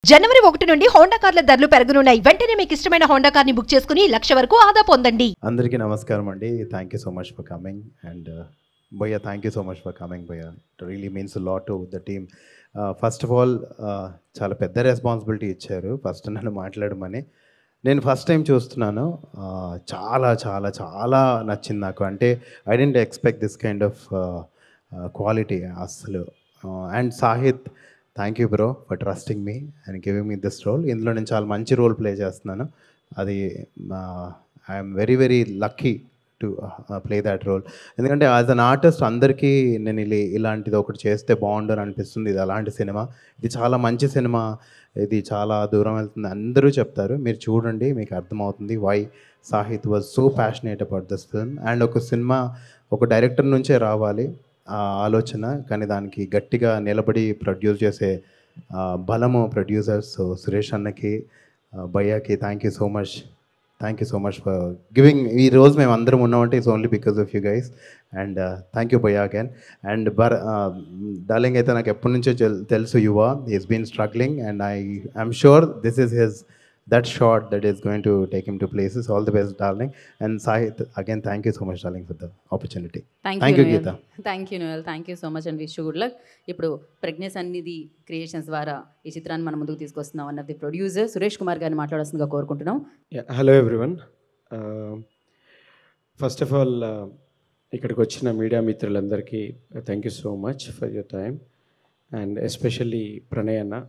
జనవరి 1 నుండి హోండా కార్ల ధరలు పెరగనున్నాయి. వెంటనే మీకు ఇష్టమైన హోండా కార్ని బుక్ చేసుకుని 1,00,000 వరకు ఆదా పొందండి. అందరికీ నమస్కారం అండి. Thank you so much for coming and bhaiya thank you so much for coming bhaiya. It really means lot to the team. First of all చాలా పెద్ద రెస్పాన్సిబిలిటీ ఇచ్చారు ఫస్ట్ నన్ను మాట్లాడమని. నేను ఫస్ట్ టైం చూస్తున్నాను. చాలా చాలా చాలా నచ్చింది నాకు. అంటే I didn't expect this kind of quality అస్సలు. And Sahith, thank you bro for trusting me and giving me this role. ఇందులో నేను చాలా మంచి రోల్ ప్లే చేస్తున్నాను. అది I'm very very lucky to play that role. ఎందుకంటే యాజ్ అన్ ఆర్టిస్ట్ అందరికీ నేను ఇలాంటిది ఒకటి చేస్తే బాగుండు అని అనిపిస్తుంది. ఇది అలాంటి సినిమా, ఇది చాలా మంచి సినిమా, ఇది చాలా దూరం వెళ్తుంది అందరూ చెప్తారు. మీరు చూడండి, మీకు అర్థమవుతుంది why Sahith was so passionate about this film. And ఒక సినిమా ఒక డైరెక్టర్ నుంచే రావాలి ఆ ఆలోచన, కానీ దానికి గట్టిగా నిలబడి ప్రొడ్యూస్ చేసే బలము ప్రొడ్యూసర్స్ సురేష్ అన్నకి, భయ్యాకి thank you so much. Thank you so much for giving. ఈ రోజు మేము అందరం ఉన్నామంటే it's only because of you guys. And thank you bhaiya again. And darling అయితే నాకు ఎప్పటి నుంచో తెలుసు Yuva, he's been struggling and I'm sure this is his that shot that is going to take him to places. All the best, darling. And Sahith, again, thank you so much, darling, for the opportunity. Thank you, Geeta. Thank you, Noel. Thank you so much and wish you good luck. ఇప్పుడు ప్రజ్ఞ Sannidhi creations ద్వారా ఈ చిత్రాన్ని మనం ముందుకు తీసుకొస్తున్నాం. One of the producer Suresh Kumar గారిని మాట్లాడాల్సిందిగా కోరుకుంటున్నాం. Hello everyone. First of all ఇక్కడికి వచ్చిన మీడియా మిత్రులందరికీ thank you so much for your time and especially Pranay అన్న,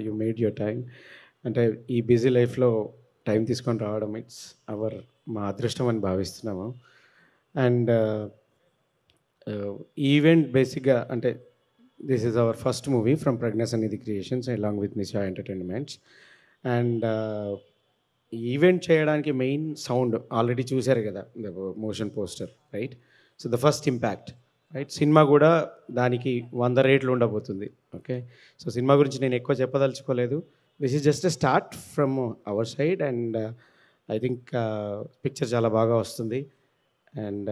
యూ మేడ్ యువర్ టైం. అంటే ఈ బిజీ లైఫ్లో టైం తీసుకొని రావడం ఇట్స్ మా అదృష్టం అని భావిస్తున్నాము. అండ్ ఈవెంట్ బేసిక్గా అంటే this is our first movie from Pragya Sannidhi creations along with Nisha entertainments. And event చేయడానికి మెయిన్ సౌండ్ ఆల్రెడీ చూశారు కదా, motion poster, right? So the first impact, right? సినిమా కూడా దానికి 100 రేట్లు ఉండబోతుంది. ఓకే, సో సినిమా గురించి నేను ఎక్కువ చెప్పదలుచుకోలేదు. This is just a start from our side and I think picture చాలా బాగా వస్తుంది. And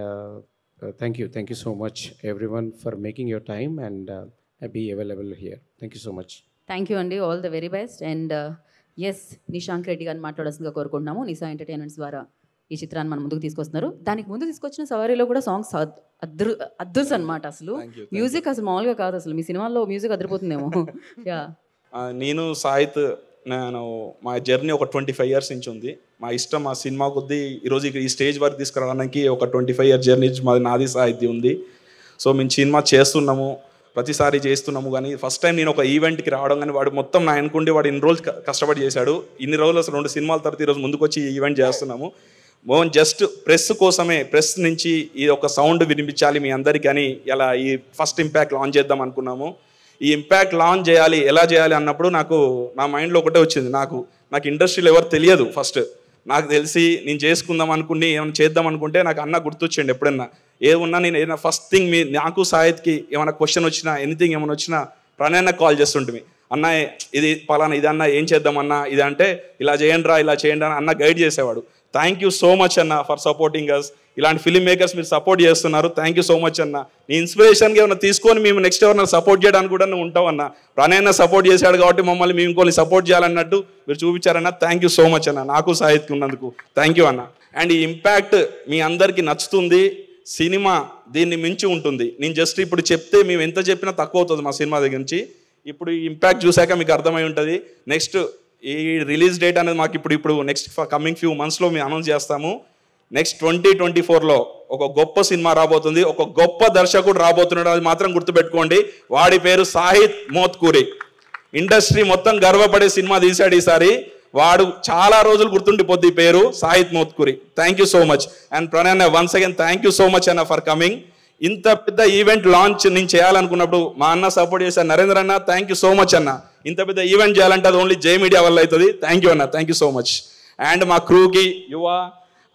thank you so much everyone for making your time and be available here. Thank you so much. Thank you అండి, all the very best. And yes, Nishank Reddy గారిని మాట్లాడాల్సిందిగా కోరుకుంటున్నాము. నిశా entertainments ద్వారా ఈ చిత్రాన్ని మనం ముందుకు తీసుకొస్తున్నారు. దానికి ముందు తీసుకొచ్చిన సవారీలో కూడా సాంగ్స్ అద్దుర్స్ అనమాట. అసలు మ్యూజిక్ అసలు మామూలుగా కాదు. అసలు మీ సినిమాల్లో మ్యూజిక్ అదిరిపోతుందేమో. యా, నేను సాహిత్, నేను మా జర్నీ ఒక 25 years నుంచి ఉంది. మా ఇష్టం, మా సినిమా కొద్దీ ఈరోజు ఈ స్టేజ్ వరకు తీసుకురావడానికి ఒక 25 year జర్నీ నాది సాహిత్యం ఉంది. సో మేము సినిమా చేస్తున్నాము, ప్రతిసారి చేస్తున్నాము. కానీ ఫస్ట్ టైం నేను ఒక ఈవెంట్కి రావడం, కానీ వాడు మొత్తం నా అనుకుంటే వాడు ఇన్ని రోజులు కష్టపడి చేశాడు. ఇన్ని రోజులు అసలు 2 సినిమాల తర్వాత ఈరోజు ముందుకు వచ్చి ఈవెంట్ చేస్తున్నాము. జస్ట్ ప్రెస్ కోసమే, ప్రెస్ నుంచి ఈ ఒక సౌండ్ వినిపించాలి మీ అందరికీ అని ఇలా ఈ ఫస్ట్ ఇంపాక్ట్ లాంచ్ చేద్దాం అనుకున్నాము. ఈ ఇంపాక్ట్ లాంచ్ చేయాలి, ఎలా చేయాలి అన్నప్పుడు నా మైండ్లో ఒకటే వచ్చింది. నాకు ఇండస్ట్రీలో ఎవరు తెలియదు. ఫస్ట్ నాకు తెలిసి నేను చేసుకుందాం అనుకుని ఏమైనా చేద్దాం అనుకుంటే నాకు అన్న గుర్తొచ్చిండు. ఎప్పుడన్నా ఏమన్నా నేను ఏదైనా ఫస్ట్ థింగ్ నాకు సాహిత్కి ఏమైనా క్వశ్చన్ వచ్చినా, ఎనీథింగ్ ఏమైనా వచ్చినా ప్రణయ్ కాల్ చేస్తుంటుంది. అన్న ఇది పలానా, ఇది అన్న ఏం చేద్దామన్నా, ఇది అంటే ఇలా చేయండి అని అన్న గైడ్ చేసేవాడు. థ్యాంక్ యూ సో మచ్ అన్న ఫర్ సపోర్టింగ్ అస్. ఇలాంటి ఫిల్మ్ మేకర్స్ మీరు సపోర్ట్ చేస్తున్నారు, థ్యాంక్ యూ సో మచ్ అన్న. నీ ఇన్స్పిరేషన్గా ఏమైనా తీసుకొని మేము నెక్స్ట్ ఎవరైనా సపోర్ట్ చేయడానికి కూడా నువ్వు ఉంటావు అన్న. ప్రణయ్ సపోర్ట్ చేశాడు కాబట్టి మమ్మల్ని మేము ఇంకోని సపోర్ట్ చేయాలన్నట్టు మీరు చూపించారన్న. థ్యాంక్ యూ సో మచ్ అన్న, నాకు సాహిత్కి ఉన్నందుకు థ్యాంక్ యూ అన్న. అండ్ ఈ ఇంపాక్ట్ మీ అందరికీ నచ్చుతుంది. సినిమా దీన్ని మించి ఉంటుంది. నేను జస్ట్ ఇప్పుడు చెప్తే మేము ఎంత చెప్పినా తక్కువ అవుతుంది మా సినిమా దగ్గర నుంచి. ఇప్పుడు ఈ ఇంపాక్ట్ చూశాక మీకు అర్థమై ఉంటుంది. నెక్స్ట్ ఈ రిలీజ్ డేట్ అనేది మాకు ఇప్పుడు నెక్స్ట్ కమింగ్ ఫ్యూ మంత్స్లో మేము అనౌన్స్ చేస్తాము. నెక్స్ట్ 2024లో ఒక గొప్ప సినిమా రాబోతుంది, ఒక గొప్ప దర్శకుడు రాబోతున్నాడు. అది మాత్రం గుర్తుపెట్టుకోండి. వాడి పేరు సాహిత్ మోత్కూరి. ఇండస్ట్రీ మొత్తం గర్వపడే సినిమా తీశాడు ఈసారి. వాడు చాలా రోజులు గుర్తుండిపోద్ది ఈ పేరు, Sahith Motkuri. Thank you so much. And Pranay once again thank you so much అన్న ఫర్ కమింగ్. ఇంత పెద్ద ఈవెంట్ లాంచ్ నేను చేయాలనుకున్నప్పుడు మా అన్న సపోర్ట్ చేశాను, నరేంద్ర అన్న. థ్యాంక్ యూ సో మచ్ అన్న. ఇంత పెద్ద ఈవెంట్ చేయాలంటే అది ఓన్లీ జై మీడియా వల్ల అవుతుంది. థ్యాంక్ యూ అన్న, thank you so much. And మా క్రూకి, యువ,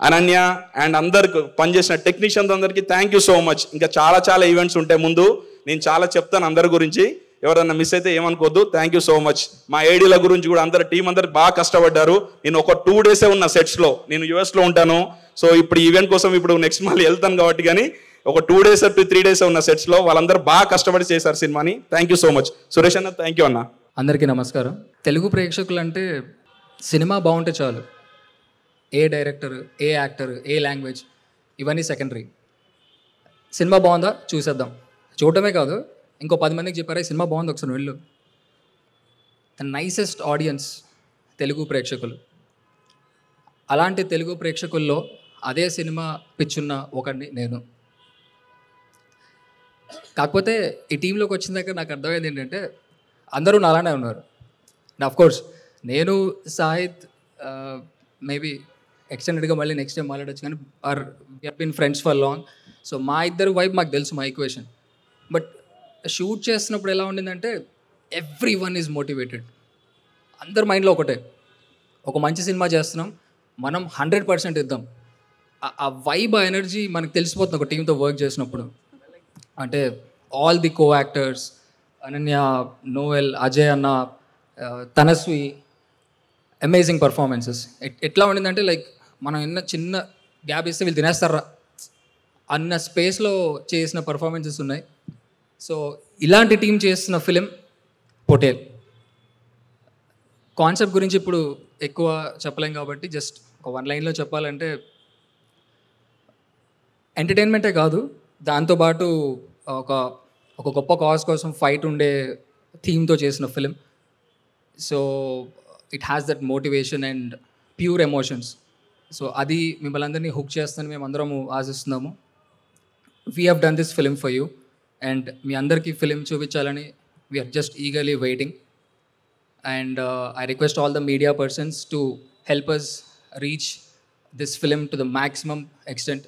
అనన్య అండ్ అందరికి పనిచేసిన టెక్నీషియన్స్ అందరికీ థ్యాంక్ యూ సో మచ్. ఇంకా చాలా ఈవెంట్స్ ఉంటాయి ముందు, నేను చాలా చెప్తాను అందరి గురించి. ఎవరన్నా మిస్ అయితే ఏమనుకోవద్దు. Thank you so much. మా ఏడీల గురించి కూడా టీం అందరు బాగా కష్టపడ్డారు. నేను ఒక 2 days ఉన్న సెట్స్లో, నేను యుఎస్లో ఉంటాను. సో ఇప్పుడు ఈవెంట్ కోసం ఇప్పుడు నెక్స్ట్ మళ్ళీ వెళ్తాను కాబట్టి, కానీ ఒక 2 to 3 days ఉన్న సెట్స్లో వాళ్ళందరూ బాగా కష్టపడి చేశారు సినిమాని. Thank you so much. Suresh అన్న థ్యాంక్ యూ అన్న. అందరికీ నమస్కారం. తెలుగు ప్రేక్షకులు అంటే సినిమా బాగుంటే చాలు. ఏ డైరెక్టర్, ఏ యాక్టర్, ఏ లాంగ్వేజ్ ఇవన్నీ సెకండరీ. సినిమా బాగుందా చూసేద్దాం. చూడటమే కాదు, ఇంకో 10 మందికి చెప్పారా ఈ సినిమా బాగుంది ఒకసారి వెళ్ళు. ద నైసెస్ట్ ఆడియన్స్ తెలుగు ప్రేక్షకులు. అలాంటి తెలుగు ప్రేక్షకుల్లో అదే సినిమా పిచ్చున్న ఒకడిని నేను. కాకపోతే ఈ టీంలోకి వచ్చిన దగ్గర నాకు అర్థమైంది ఏంటంటే అందరూ నాలానే ఉన్నారు. కోర్స్ నేను సాహిత్ మేబీ ఎక్స్టెండెడ్గా మళ్ళీ నెక్స్ట్ టైం మాట్లాడచ్చు, కానీ we have been friends for long. So మా ఇద్దరు వైపు మాకు తెలుసు మా ఈక్వేషన్. బట్ షూట్ చేస్తున్నప్పుడు ఎలా ఉండిందంటే ఎవ్రీ వన్ ఈజ్ మోటివేటెడ్. అందరి మైండ్లో ఒకటే, ఒక మంచి సినిమా చేస్తున్నాం, మనం 100% ఇద్దాం. ఆ వైబ్, ఆ ఎనర్జీ మనకు తెలిసిపోతుంది ఒక టీంతో వర్క్ చేసినప్పుడు. అంటే all the co actors, Ananya, Noel, Ajay అన్న, తనస్వి, అమేజింగ్ పర్ఫార్మెన్సెస్. ఎట్లా ఉండిందంటే లైక్ మనం ఎన్న చిన్న గ్యాప్ ఇస్తే వీళ్ళు తినేస్తారా అన్న స్పేస్లో చేసిన పర్ఫార్మెన్సెస్ ఉన్నాయి. సో ఇలాంటి టీం చేస్తున్న ఫిలిం పొటేల్. కాన్సెప్ట్ గురించి ఇప్పుడు ఎక్కువ చెప్పలేం కాబట్టి జస్ట్ ఒక 1 లైన్లో చెప్పాలంటే ఎంటర్టైన్మెంటే కాదు, దాంతోపాటు ఒక గొప్ప కాజ్ కోసం ఫైట్ ఉండే థీమ్తో చేసిన film. So it has that motivation and pure emotions. So అది మిమ్మల్ని అందరినీ హుక్ చేస్తుందని మేము అందరము ఆశిస్తున్నాము. We have done this film for you and మీ అందరికీ ఫిలిం చూపించాలని we're just eagerly waiting. And I request all the media persons to help us reach this film to the maximum extent.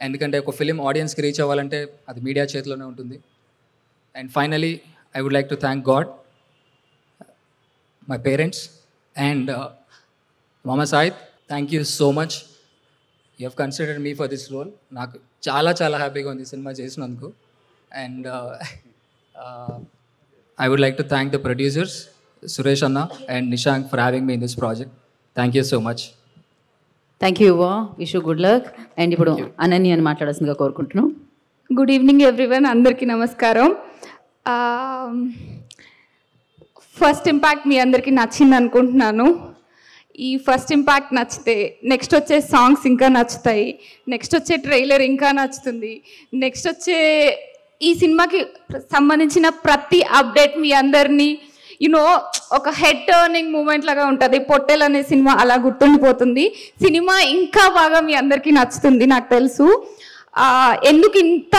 ఎందుకంటే ఒక film ఆడియన్స్కి reach అవ్వాలంటే అది media చేతిలోనే ఉంటుంది. And finally I would like to thank God, my parents and mama Sahith. Thank you so much. You have considered me for this role. నాకు చాలా చాలా హ్యాపీగా ఉంది సినిమా చేసినందుకు. And I would like to thank the producers Suresh anna and Nishank for having me in this project. Thank you so much. Thank you. Wish you good luck. And ఇప్పుడు అనన్య అని మాట్లాడాల్సిందిగా కోరుకుంటున్నాం. గుడ్ ఈవినింగ్ ఎవ్రీవన్, అందరికీ నమస్కారం. ఫస్ట్ ఇంపాక్ట్ మీ అందరికీ నచ్చింది అనుకుంటున్నాను. ఈ ఫస్ట్ ఇంపాక్ట్ నచ్చితే నెక్స్ట్ వచ్చే సాంగ్స్ ఇంకా నచ్చుతాయి, నెక్స్ట్ వచ్చే ట్రైలర్ ఇంకా నచ్చుతుంది, నెక్స్ట్ వచ్చే ఈ సినిమాకి సంబంధించిన ప్రతి అప్డేట్ మీ అందరినీ ఒక హెడ్ టర్నింగ్ మూమెంట్ లాగా ఉంటుంది. పొట్టెల్ అనే సినిమా అలా గుర్తుండిపోతుంది. సినిమా ఇంకా బాగా మీ అందరికీ నచ్చుతుంది నాకు తెలుసు. ఎందుకు ఇంత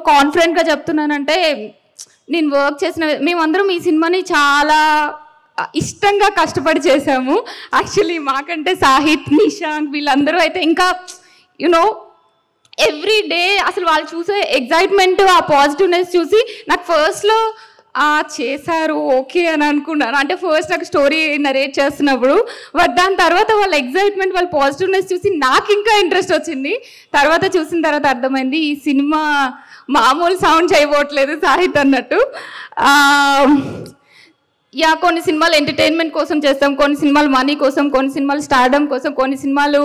కాన్ఫిడెంట్గా చెప్తున్నానంటే నేను వర్క్ చేసిన మేమందరం ఈ సినిమాని చాలా ఇష్టంగా కష్టపడి చేసాము. యాక్చువల్లీ మాకంటే సాహిత్, నిశాంక్ వీళ్ళందరూ అయితే ఇంకా ఎవ్రీ డే అసలు వాళ్ళు చూసే ఎగ్జైట్మెంట్, ఆ పాజిటివ్నెస్ చూసి నాకు ఫస్ట్లో చేశారు ఓకే అని అనుకున్నాను. అంటే ఫస్ట్ నాకు స్టోరీ నరేట్ చేస్తున్నప్పుడు, బట్ దాని తర్వాత వాళ్ళ ఎగ్జైట్మెంట్, వాళ్ళ పాజిటివ్నెస్ చూసి నాకు ఇంకా ఇంట్రెస్ట్ వచ్చింది. తర్వాత చూసిన తర్వాత అర్థమైంది ఈ సినిమా మామూలు సౌండ్ చేయబోట్లేదు సాహిత్ అన్నట్టు. కొన్ని సినిమాలు ఎంటర్టైన్మెంట్ కోసం చేస్తాం, కొన్ని సినిమాలు మనీ కోసం, కొన్ని సినిమాలు స్టార్డమ్ కోసం, కొన్ని సినిమాలు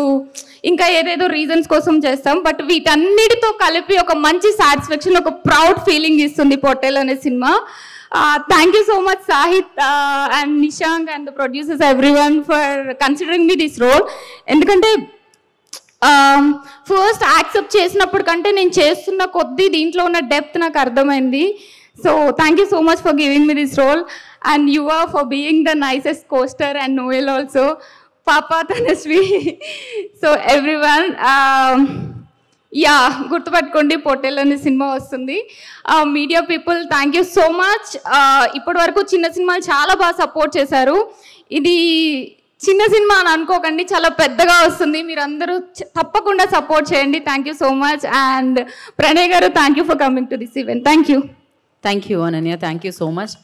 ఇంకా ఏదేదో రీజన్స్ కోసం చేస్తాం. బట్ వీటన్నిటితో కలిపి ఒక మంచి సాటిస్ఫాక్షన్, ఒక ప్రౌడ్ ఫీలింగ్ ఇస్తుంది పొట్టేల్ అనే సినిమా. Thank you so much Sahith and Nishank and the producers everyone for considering me this role. ఎందుకంటే ఫస్ట్ యాక్సెప్ట్ చేసినప్పుడు కంటే నేను చేస్తున్న కొద్దీ దీంట్లో ఉన్న డెప్త్ నాకు అర్థమైంది. So thank you so much for giving me this role and you are for being the nicest co-star and Noel also, Papa, Tanasvi. So everyone, గుర్తుపెట్టుకోండి పొట్టేల్ అనే సినిమా వస్తుంది. Media people thank you so much. ఇప్పటి వరకు చిన్న సినిమాలు చాలా బాగా support చేశారు. ఇది చిన్న సినిమా అని అనుకోకండి, చాలా పెద్దగా వస్తుంది. మీరు అందరూ తప్పకుండా సపోర్ట్ చేయండి. Thank you so much. And Pranay garu thank you for coming to this event. Thank you. Thank you Ananya, thank you so much.